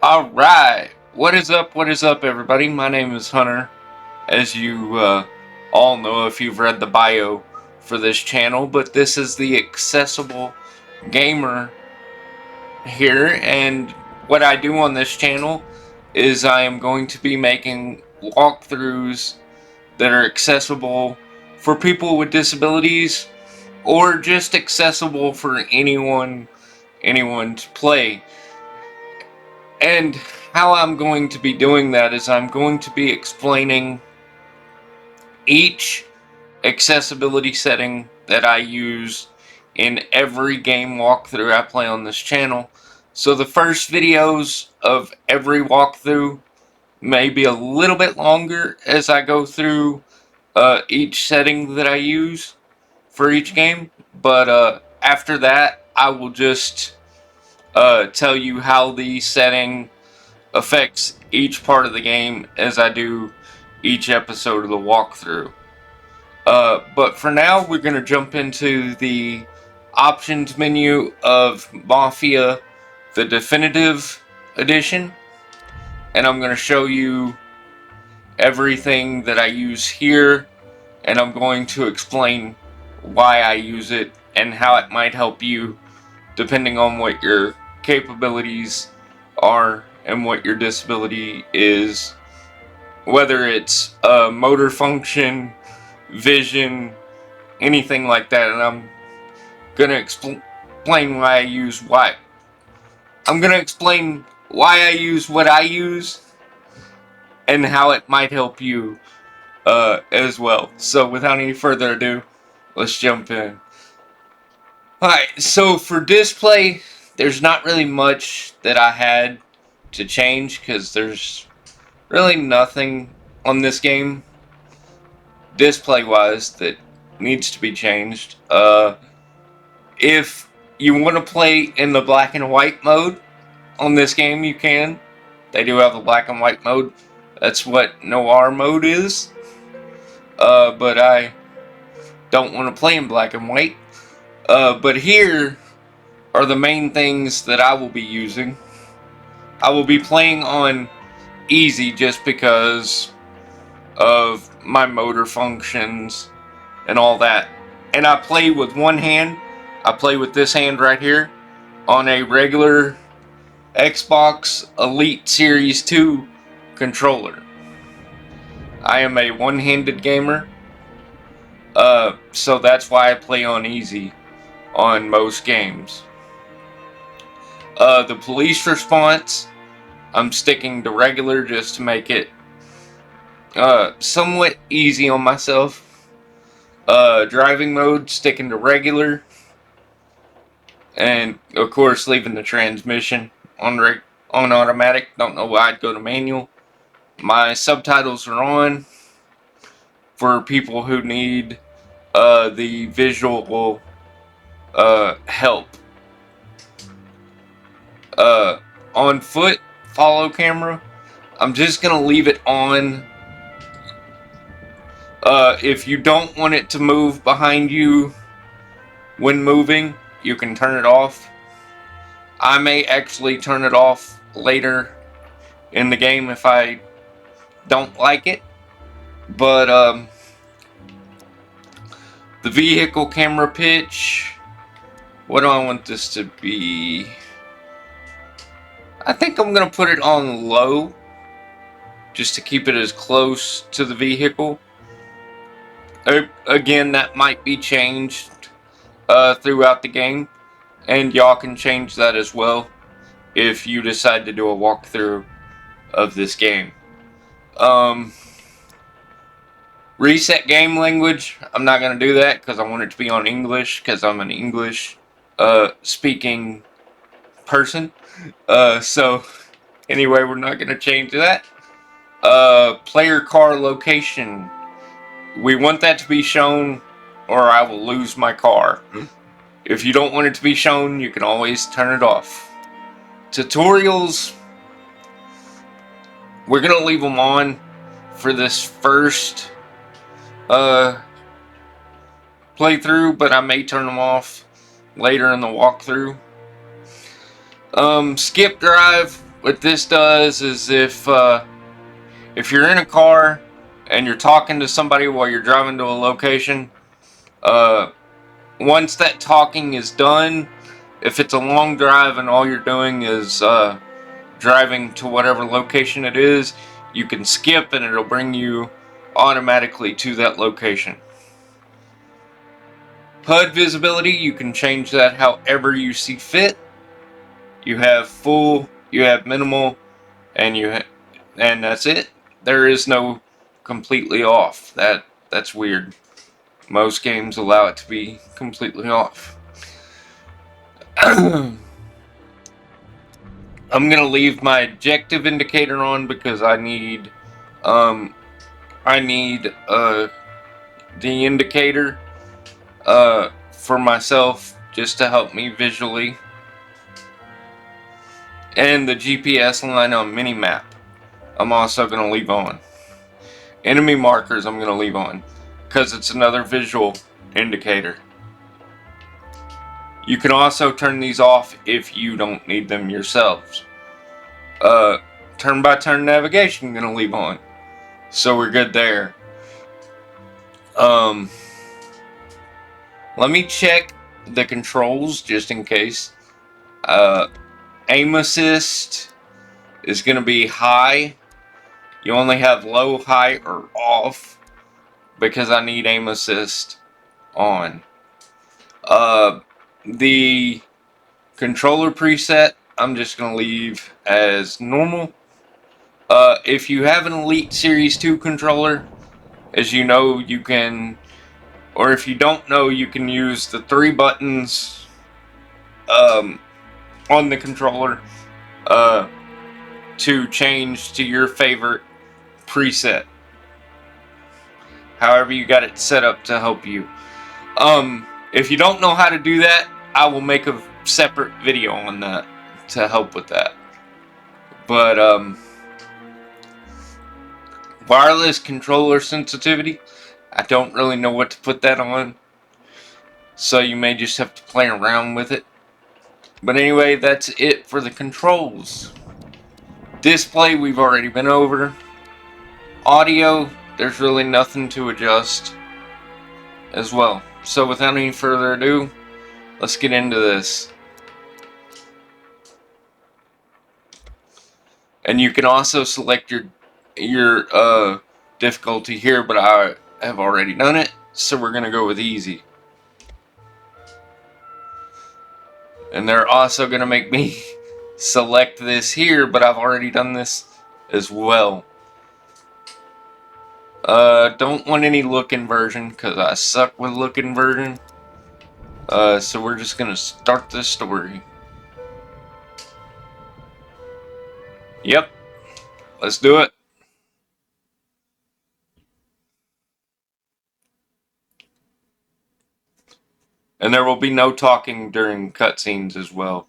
Alright, what is up, everybody? My name is Hunter, as you all know if you've read the bio for this channel, but this is the Accessible Gamer here, and what I do on this channel is I am going to be making walkthroughs that are accessible for people with disabilities, or just accessible for anyone to play. And how I'm going to be doing that is I'm going to be explaining each accessibility setting that I use in every game walkthrough I play on this channel. So the first videos of every walkthrough may be a little bit longer as I go through each setting that I use for each game, but after that I will just tell you how the setting affects each part of the game as I do each episode of the walkthrough. But for now, we're going to jump into the options menu of Mafia the Definitive Edition, and I'm going to show you everything that I use here, and I'm going to explain why I use it and how it might help you depending on what your capabilities are and what your disability is, whether it's motor function, vision, anything like that. And I'm gonna explain why I use what I use and how it might help you as well. So without any further ado, let's jump in. Alright, so for display, there's not really much that I had to change because there's really nothing on this game display wise that needs to be changed. If you want to play in the black and white mode on this game, you can. They do have a black and white mode. That's what noir mode is. But I don't want to play in black and white. But here are the main things that I will be using. I will be playing on easy just because of my motor functions and all that. And I play with one hand. I play with this hand right here on a regular Xbox Elite Series 2 controller. I am a one-handed gamer, so that's why I play on easy on most games. The police response, I'm sticking to regular just to make it somewhat easy on myself. Driving mode, sticking to regular, and of course leaving the transmission on automatic. Don't know why I'd go to manual. My subtitles are on for people who need the visual help. On foot follow camera, I'm just gonna leave it on. If you don't want it to move behind you when moving, you can turn it off. I may actually turn it off later in the game if I don't like it. But the vehicle camera pitch, what do I want this to be? I think I'm gonna put it on low just to keep it as close to the vehicle. Again, that might be changed throughout the game, and y'all can change that as well if you decide to do a walkthrough of this game. Reset game language, I'm not going to do that because I want it to be on English because I'm an English speaking person. So anyway, we're not going to change that. Player car location, we want that to be shown or I will lose my car. If you don't want it to be shown, you can always turn it off. Tutorials, we're going to leave them on for this first playthrough, but I may turn them off later in the walkthrough. Skip drive, what this does is if you're in a car and you're talking to somebody while you're driving to a location, once that talking is done, if it's a long drive and all you're doing is driving to whatever location it is, you can skip and it'll bring you automatically to that location. HUD visibility, you can change that however you see fit. You have full, you have minimal, and and that's it. There is no completely off. That's weird. Most games allow it to be completely off. I'm gonna leave my objective indicator on because I need the indicator for myself just to help me visually, and the GPS line on minimap I'm also gonna leave on. Enemy markers I'm gonna leave on because it's another visual indicator. You can also turn these off if you don't need them yourselves. Turn-by-turn navigation I'm gonna leave on, so we're good there. Let me check the controls just in case. Aim assist is gonna be high. You only have low, high, or off because I need aim assist on. The controller preset I'm just gonna leave as normal. If you have an Elite Series 2 controller, as you know, you can, or if you don't know, you can use the 3 buttons on the controller to change to your favorite preset. However you got it set up to help you. If you don't know how to do that, I will make a separate video on that to help with that. But wireless controller sensitivity, I don't really know what to put that on, so you may just have to play around with it. But anyway, that's it for the controls. Display we've already been over. Audio, there's really nothing to adjust as well. So without any further ado, let's get into this. And you can also select your difficulty here, but I have already done it, so we're gonna go with easy. And they're also gonna make me select this here, but I've already done this as well. Don't want any look inversion because I suck with look inversion. So we're just gonna start this story. Yep, let's do it. And there will be no talking during cutscenes as well.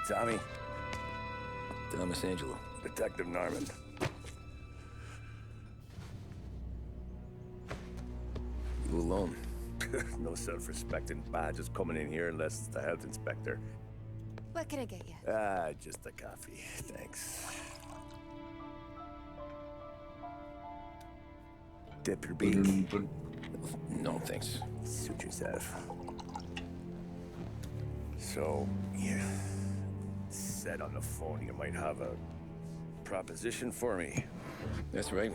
Tommy? Tommy Angelo. Detective Norman. You alone? No self-respecting badges coming in here unless it's the health inspector. What can I get you? Just a coffee. Thanks. Dip your beak. No, thanks. Suit yourself. So, you said on the phone you might have a proposition for me. That's right.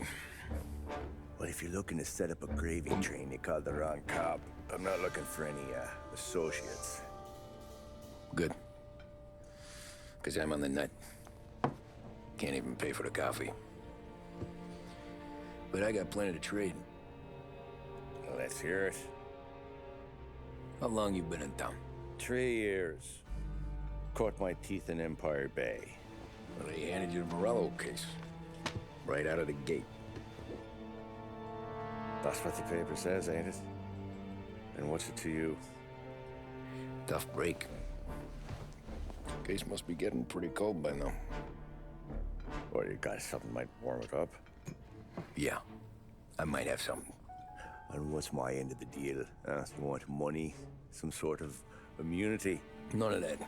Well, if you're looking to set up a gravy train, you called the wrong cop. I'm not looking for any, associates. Good. Because I'm on the nut. Can't even pay for the coffee. But I got plenty to trade. Well, let's hear it. How long you been in town? 3 years. Caught my teeth in Empire Bay. Well, they handed you the Morello case. Right out of the gate. That's what the paper says, ain't it? And what's it to you? Tough break. Case must be getting pretty cold by now. Or you got something might warm it up? Yeah, I might have something. And what's my end of the deal? You want money? Some sort of immunity? None of that.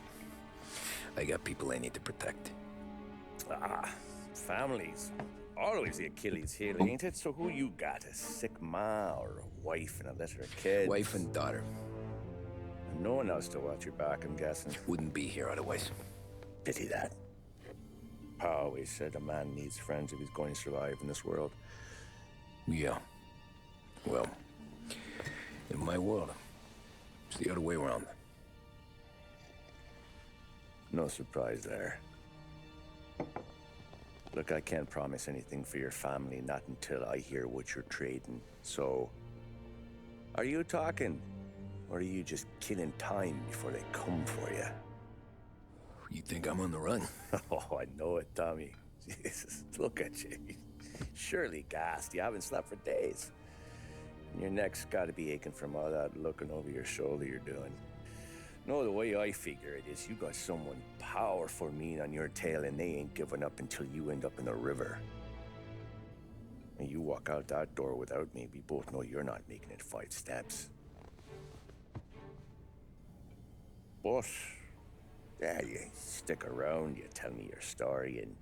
I got people I need to protect. Families. Always the Achilles heel, ain't it? So who you got? A sick ma or a wife and a litter of kids? Wife and daughter. And no one else to watch your back, I'm guessing. Wouldn't be here otherwise. Pity that. Pa always said a man needs friends if he's going to survive in this world. Yeah. Well, in my world, it's the other way around. No surprise there. Look, I can't promise anything for your family, not until I hear what you're trading. So, are you talking? Or are you just killing time before they come for you? You think I'm on the run? Oh, I know it, Tommy. Jesus, look at you. Surely gassed. You haven't slept for days. And your neck's got to be aching from all that looking over your shoulder you're doing. No, the way I figure it is you got someone powerful mean on your tail and they ain't giving up until you end up in the river. And you walk out that door without me, we both know you're not making it 5 steps. But, yeah, you stick around, you tell me your story, and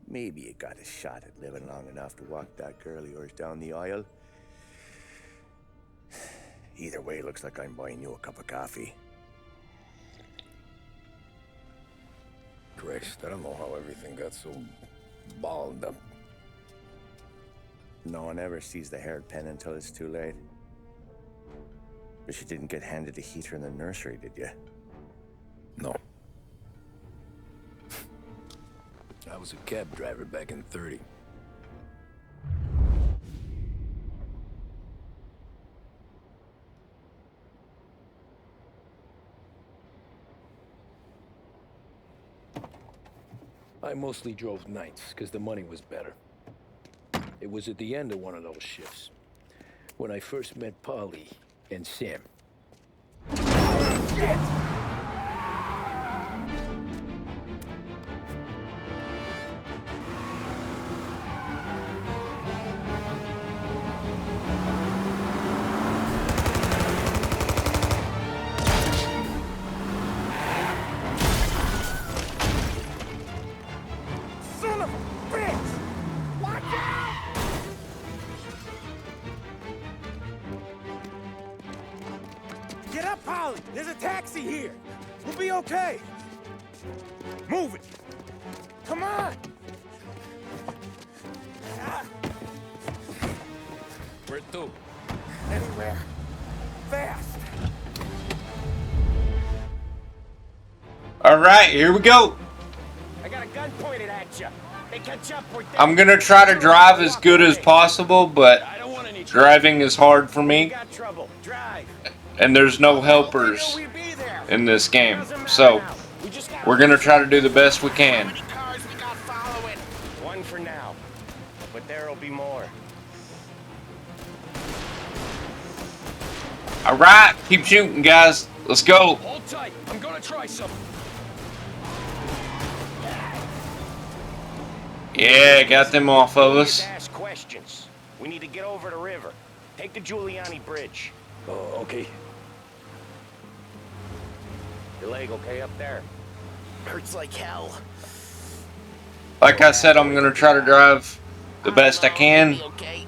maybe you got a shot at living long enough to walk that girl of yours down the aisle. Either way, it looks like I'm buying you a cup of coffee. Christ, I don't know how everything got so balled up. No one ever sees the haired pen until it's too late. But you didn't get handed a heater in the nursery, did you? No. I was a cab driver back in '30. I mostly drove nights, because the money was better. It was at the end of one of those shifts, when I first met Polly and Sam. Shit! Get up, Polly! There's a taxi here! We'll be okay! Move it! Come on! Where to? Anywhere. Fast! Alright, here we go. I got a gun pointed at you. They catch up with I'm gonna try to drive as good as possible, but driving is hard for me. And there's no helpers in this game. So, we're gonna try to do the best we can. One for now, but there'll be more. Alright, keep shooting, guys. Let's go. Hold tight. I'm gonna try something. Yeah, got them off of We us. need to ask questions. We need to get over the river. Take the Giuliani Bridge. Oh, okay. Your leg okay up there? Hurts like hell. Like I said, I'm gonna try to drive the best I can, Okay.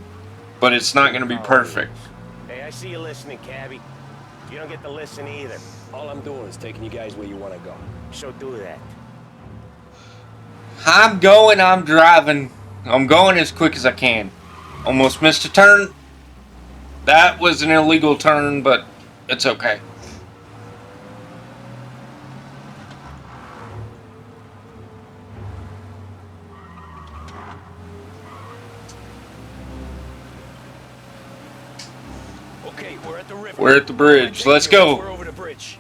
but it's not gonna be perfect. Hey, I see you listening, Cabby. You don't get to listen either. All I'm doing is taking you guys where you want to go. So do that. I'm going, I'm driving. I'm going as quick as I can. Almost missed a turn. That was an illegal turn, but it's okay. Okay, we're at the river. We're at the bridge. Let's go. We're over the bridge.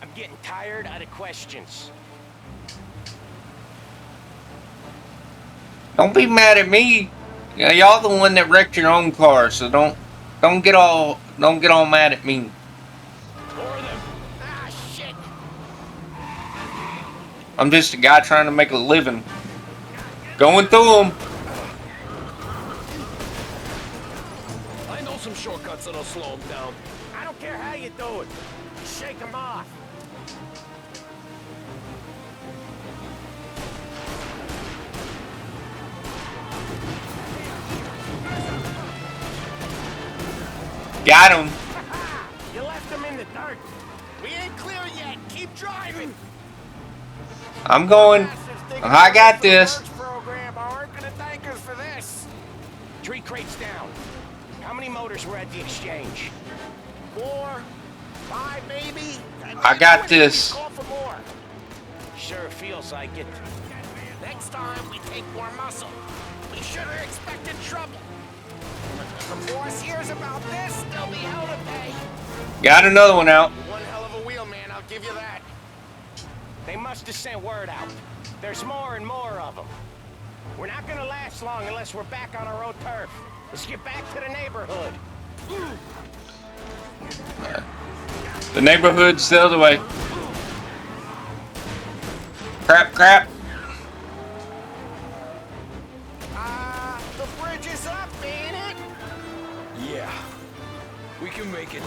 I'm getting tired out of questions. Don't be mad at me. Yeah, y'all the one that wrecked your own car, so don't get all mad at me. Or them. Ah, shit! I'm just a guy trying to make a living. Going through them. I know some shortcuts that'll slow them down. I don't care how you do it. Shake them off. Got him. You left them in the dirt. We ain't clear yet. Keep driving. I'm going. I got this. Program aren't gonna thank us for this. 3 crates down. How many motors were at the exchange? 4, 5, maybe. I got this. Call for more. Sure feels like it. Next time we take more muscle. We should have expected trouble. If the boss hears about this, they'll be hell to pay. Got another one out. One hell of a wheel, man. I'll give you that. They must have sent word out. There's more and more of them. We're not gonna last long unless we're back on our own turf. Let's get back to the neighborhood. The neighborhood's the other way. Crap, crap. The bridge is up, ain't it? Yeah. We can make it.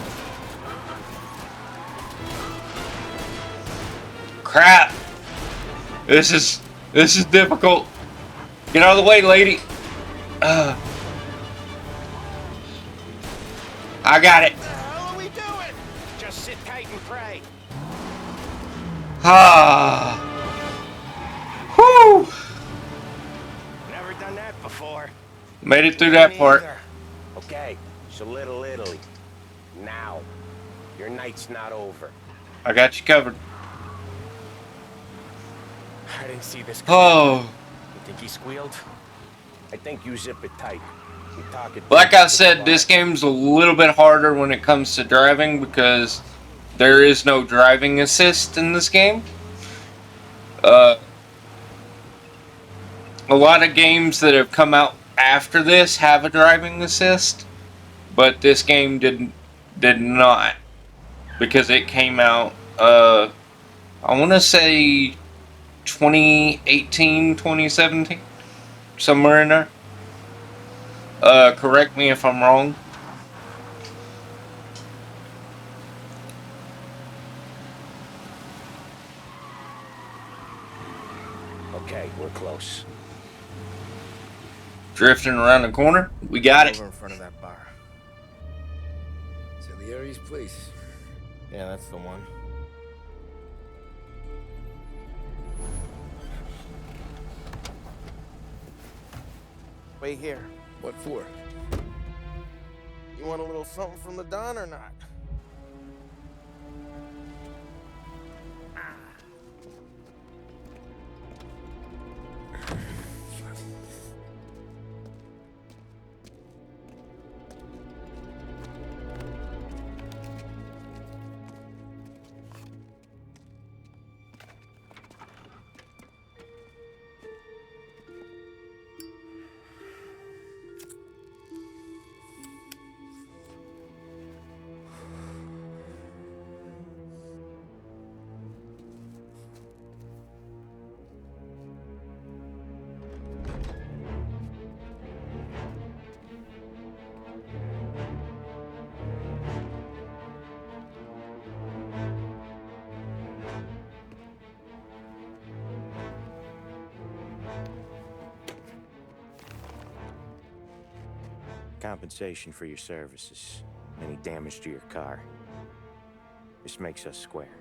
Crap. This is difficult. Get out of the way, lady. I got it. What the hell are we doing? Just sit tight and pray. Ah. Whew. Never done that before. Made it through that Me part. either. Okay, so Little Italy. Now, your night's not over. I got you covered. I didn't see this. Oh. You think he squealed? I think you zip it tight. You talk it. Like I said, this game's a little bit harder when it comes to driving because there is no driving assist in this game. A lot of games that have come out after this have a driving assist, but this game did not, because it came out I want to say 2018, 2017, somewhere in there. Correct me if I'm wrong. Okay, we're close. Drifting around the corner. We got it. Over in front of that bar. Salieri's place. Yeah, that's the one. Wait here. What for? You want a little something from the Don or not? compensation for your services, any damage to your car. This makes us square.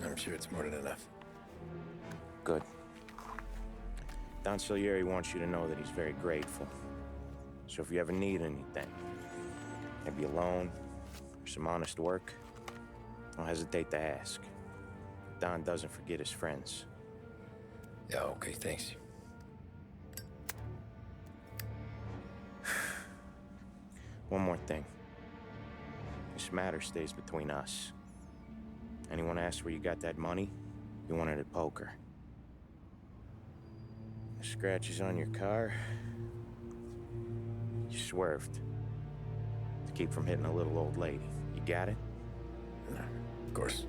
I'm sure it's more than enough. Good. Don Salieri wants you to know that he's very grateful. So if you ever need anything, maybe a loan or some honest work, don't hesitate to ask. Don doesn't forget his friends. Yeah, okay, thanks. One more thing. This matter stays between us. Anyone asks where you got that money, you won it at poker. The scratches on your car, you swerved to keep from hitting a little old lady. You got it? Of course.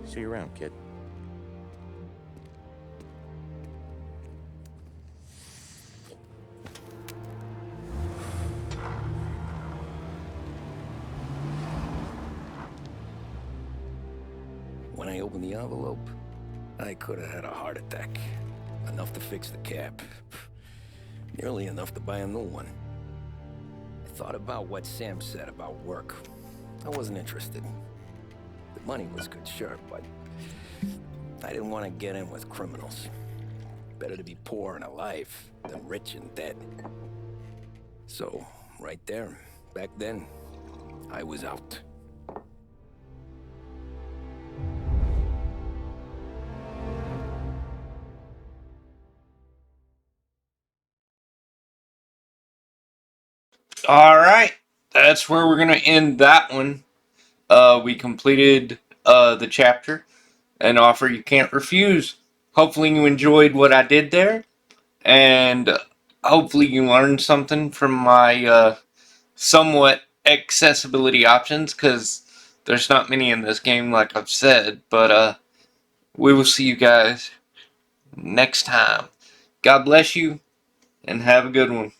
See you around, kid. When I opened the envelope, I could have had a heart attack. Enough to fix the cap. Nearly enough to buy a new one. I thought about what Sam said about work. I wasn't interested. The money was good, sure, but I didn't want to get in with criminals. Better to be poor and alive than rich and dead. So, right there, back then, I was out. Alright, that's where we're going to end that one. We completed the chapter, An Offer You Can't Refuse. Hopefully you enjoyed what I did there, and hopefully you learned something from my somewhat accessibility options, because there's not many in this game, like I've said, but we will see you guys next time. God bless you, and have a good one.